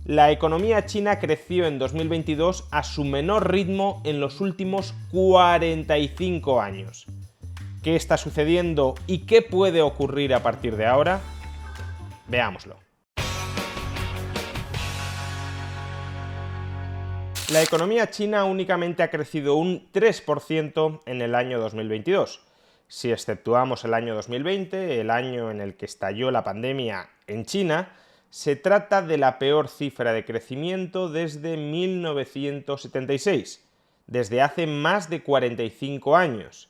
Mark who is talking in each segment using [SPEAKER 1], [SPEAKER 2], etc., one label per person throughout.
[SPEAKER 1] La economía china creció en 2022 a su menor ritmo en los últimos 45 años. ¿Qué está sucediendo y qué puede ocurrir a partir de ahora? Veámoslo. La economía china únicamente ha crecido un 3% en el año 2022. Si exceptuamos el año 2020, el año en el que estalló la pandemia en China, se trata de la peor cifra de crecimiento desde 1976, desde hace más de 45 años.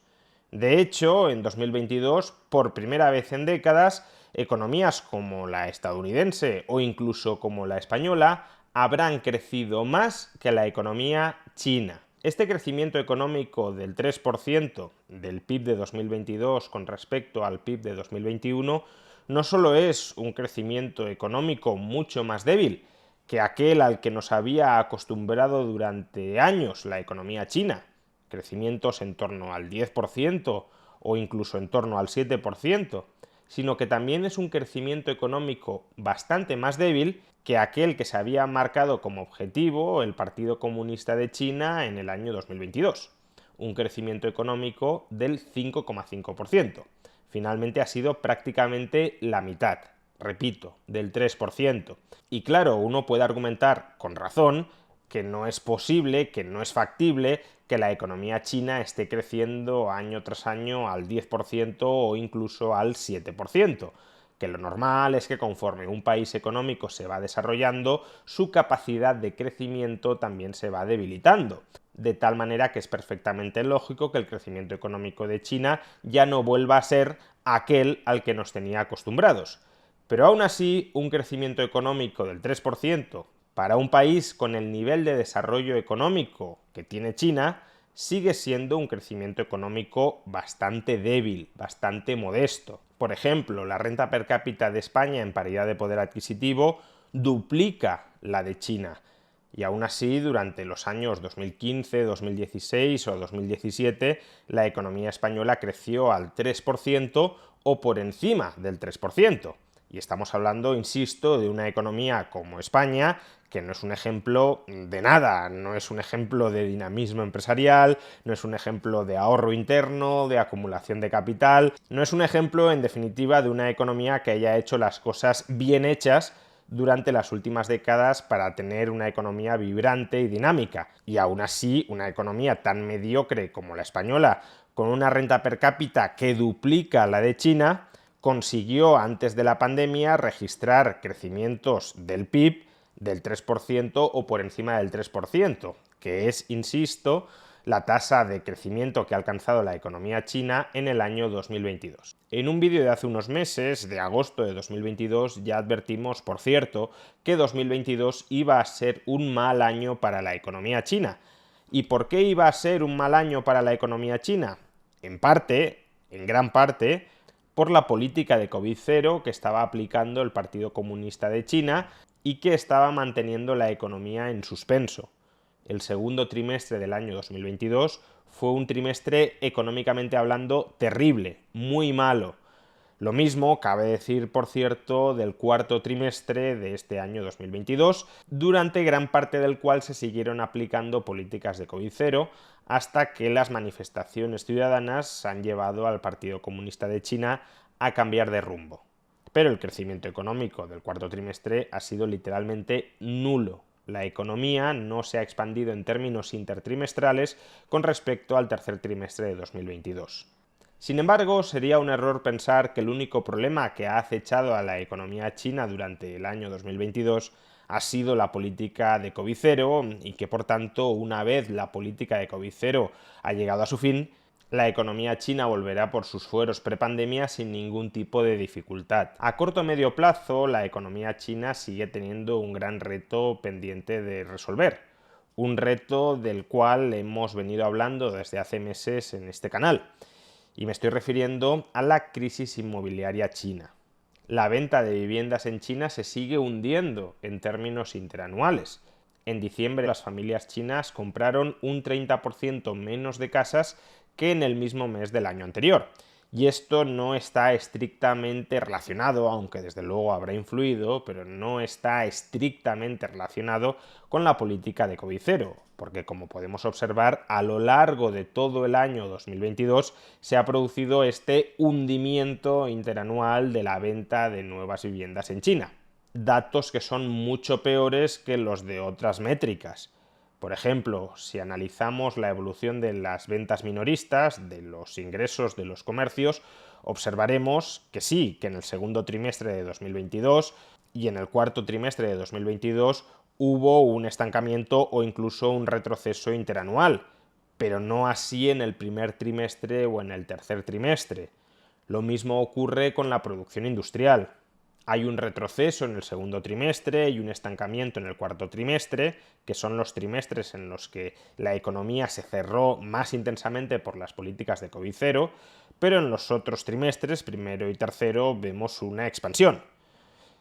[SPEAKER 1] De hecho, en 2022, por primera vez en décadas, economías como la estadounidense o incluso como la española habrán crecido más que la economía china. Este crecimiento económico del 3% del PIB de 2022 con respecto al PIB de 2021 no solo es un crecimiento económico mucho más débil que aquel al que nos había acostumbrado durante años la economía china, crecimientos en torno al 10% o incluso en torno al 7%, sino que también es un crecimiento económico bastante más débil que aquel que se había marcado como objetivo el Partido Comunista de China en el año 2022, un crecimiento económico del 5,5%. Finalmente ha sido prácticamente la mitad, repito, del 3%. Y claro, uno puede argumentar con razón que no es posible, que no es factible que la economía china esté creciendo año tras año al 10% o incluso al 7%, que lo normal es que conforme un país económico se va desarrollando, su capacidad de crecimiento también se va debilitando. De tal manera que es perfectamente lógico que el crecimiento económico de China ya no vuelva a ser aquel al que nos tenía acostumbrados. Pero aún así, un crecimiento económico del 3% para un país con el nivel de desarrollo económico que tiene China sigue siendo un crecimiento económico bastante débil, bastante modesto. Por ejemplo, la renta per cápita de España en paridad de poder adquisitivo duplica la de China. Y aún así, durante los años 2015, 2016 o 2017, la economía española creció al 3% o por encima del 3%. Y estamos hablando, insisto, de una economía como España, que no es un ejemplo de nada, no es un ejemplo de dinamismo empresarial, no es un ejemplo de ahorro interno, de acumulación de capital, no es un ejemplo, en definitiva, de una economía que haya hecho las cosas bien hechas durante las últimas décadas para tener una economía vibrante y dinámica. Y aún así, una economía tan mediocre como la española, con una renta per cápita que duplica la de China, consiguió antes de la pandemia registrar crecimientos del PIB del 3% o por encima del 3%, que es, insisto, la tasa de crecimiento que ha alcanzado la economía china en el año 2022. En un vídeo de hace unos meses, de agosto de 2022, ya advertimos, por cierto, que 2022 iba a ser un mal año para la economía china. ¿Y por qué iba a ser un mal año para la economía china? En parte, en gran parte, por la política de COVID-0 que estaba aplicando el Partido Comunista de China y que estaba manteniendo la economía en suspenso. El segundo trimestre del año 2022 fue un trimestre económicamente hablando terrible, muy malo. Lo mismo cabe decir, por cierto, del cuarto trimestre de este año 2022, durante gran parte del cual se siguieron aplicando políticas de COVID-0 hasta que las manifestaciones ciudadanas han llevado al Partido Comunista de China a cambiar de rumbo. Pero el crecimiento económico del cuarto trimestre ha sido literalmente nulo. La economía no se ha expandido en términos intertrimestrales con respecto al tercer trimestre de 2022. Sin embargo, sería un error pensar que el único problema que ha acechado a la economía china durante el año 2022 ha sido la política de COVID-0 y que, por tanto, una vez la política de COVID-0 ha llegado a su fin, la economía china volverá por sus fueros prepandemia sin ningún tipo de dificultad. A corto o medio plazo, la economía china sigue teniendo un gran reto pendiente de resolver. Un reto del cual hemos venido hablando desde hace meses en este canal. Y me estoy refiriendo a la crisis inmobiliaria china. La venta de viviendas en China se sigue hundiendo en términos interanuales. En diciembre las familias chinas compraron un 30% menos de casas que en el mismo mes del año anterior. Y esto no está estrictamente relacionado, aunque desde luego habrá influido, pero no está estrictamente relacionado con la política de COVID cero, porque como podemos observar, a lo largo de todo el año 2022 se ha producido este hundimiento interanual de la venta de nuevas viviendas en China. Datos que son mucho peores que los de otras métricas. Por ejemplo, si analizamos la evolución de las ventas minoristas, de los ingresos de los comercios, observaremos que sí, que en el segundo trimestre de 2022 y en el cuarto trimestre de 2022 hubo un estancamiento o incluso un retroceso interanual, pero no así en el primer trimestre o en el tercer trimestre. Lo mismo ocurre con la producción industrial. Hay un retroceso en el segundo trimestre y un estancamiento en el cuarto trimestre, que son los trimestres en los que la economía se cerró más intensamente por las políticas de COVID cero, pero en los otros trimestres, primero y tercero, vemos una expansión.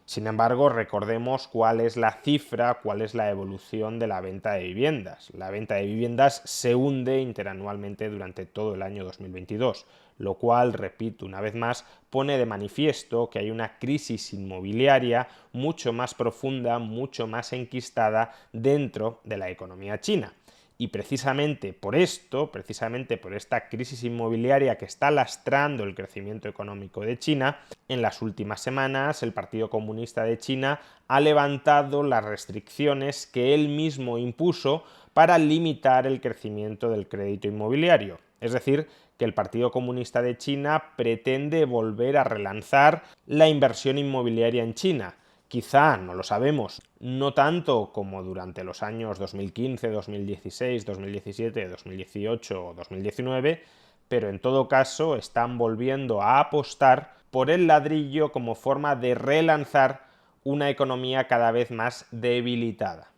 [SPEAKER 1] Sin embargo, recordemos cuál es la cifra, cuál es la evolución de la venta de viviendas. La venta de viviendas se hunde interanualmente durante todo el año 2022, lo cual, repito una vez más, pone de manifiesto que hay una crisis inmobiliaria mucho más profunda, mucho más enquistada dentro de la economía china. Y precisamente por esto, precisamente por esta crisis inmobiliaria que está lastrando el crecimiento económico de China, en las últimas semanas el Partido Comunista de China ha levantado las restricciones que él mismo impuso para limitar el crecimiento del crédito inmobiliario. Es decir, que el Partido Comunista de China pretende volver a relanzar la inversión inmobiliaria en China. Quizá, no lo sabemos, no tanto como durante los años 2015, 2016, 2017, 2018 o 2019, pero en todo caso están volviendo a apostar por el ladrillo como forma de relanzar una economía cada vez más debilitada.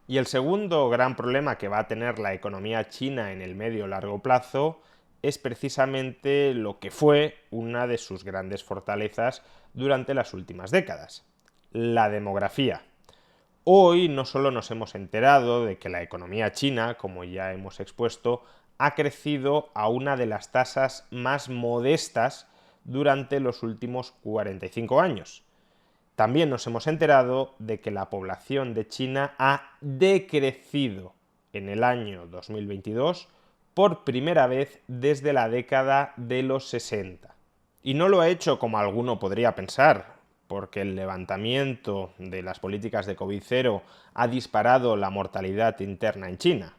[SPEAKER 1] Y el segundo gran problema que va a tener la economía china en el medio o largo plazo es precisamente lo que fue una de sus grandes fortalezas durante las últimas décadas: la demografía. Hoy no solo nos hemos enterado de que la economía china, como ya hemos expuesto, ha crecido a una de las tasas más modestas durante los últimos 45 años. También nos hemos enterado de que la población de China ha decrecido en el año 2022 por primera vez desde la década de los 60. Y no lo ha hecho como alguno podría pensar, porque el levantamiento de las políticas de COVID cero ha disparado la mortalidad interna en China.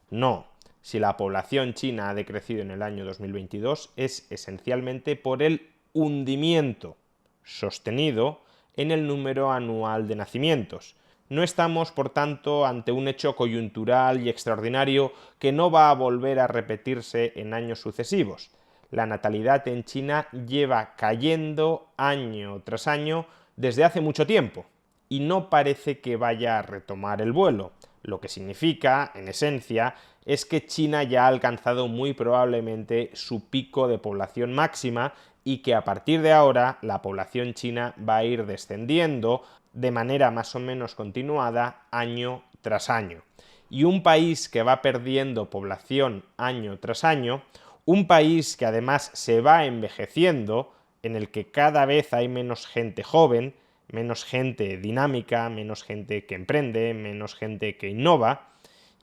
[SPEAKER 1] No, si la población china ha decrecido en el año 2022 es esencialmente por el hundimiento sostenido en el número anual de nacimientos. No estamos, por tanto, ante un hecho coyuntural y extraordinario que no va a volver a repetirse en años sucesivos. La natalidad en China lleva cayendo año tras año desde hace mucho tiempo y no parece que vaya a retomar el vuelo, lo que significa, en esencia, es que China ya ha alcanzado muy probablemente su pico de población máxima y que a partir de ahora la población china va a ir descendiendo de manera más o menos continuada año tras año. Y un país que va perdiendo población año tras año, un país que además se va envejeciendo, en el que cada vez hay menos gente joven, menos gente dinámica, menos gente que emprende, menos gente que innova,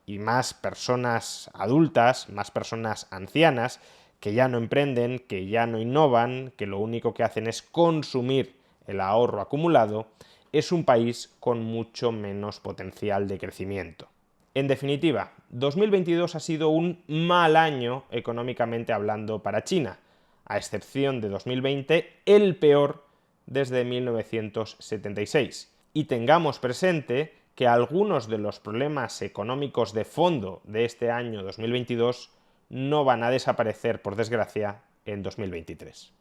[SPEAKER 1] y más personas adultas, más personas ancianas, que ya no emprenden, que ya no innovan, que lo único que hacen es consumir el ahorro acumulado, es un país con mucho menos potencial de crecimiento. En definitiva, 2022 ha sido un mal año económicamente hablando para China, a excepción de 2020, el peor desde 1976. Y tengamos presente que algunos de los problemas económicos de fondo de este año 2022 no van a desaparecer, por desgracia, en 2023.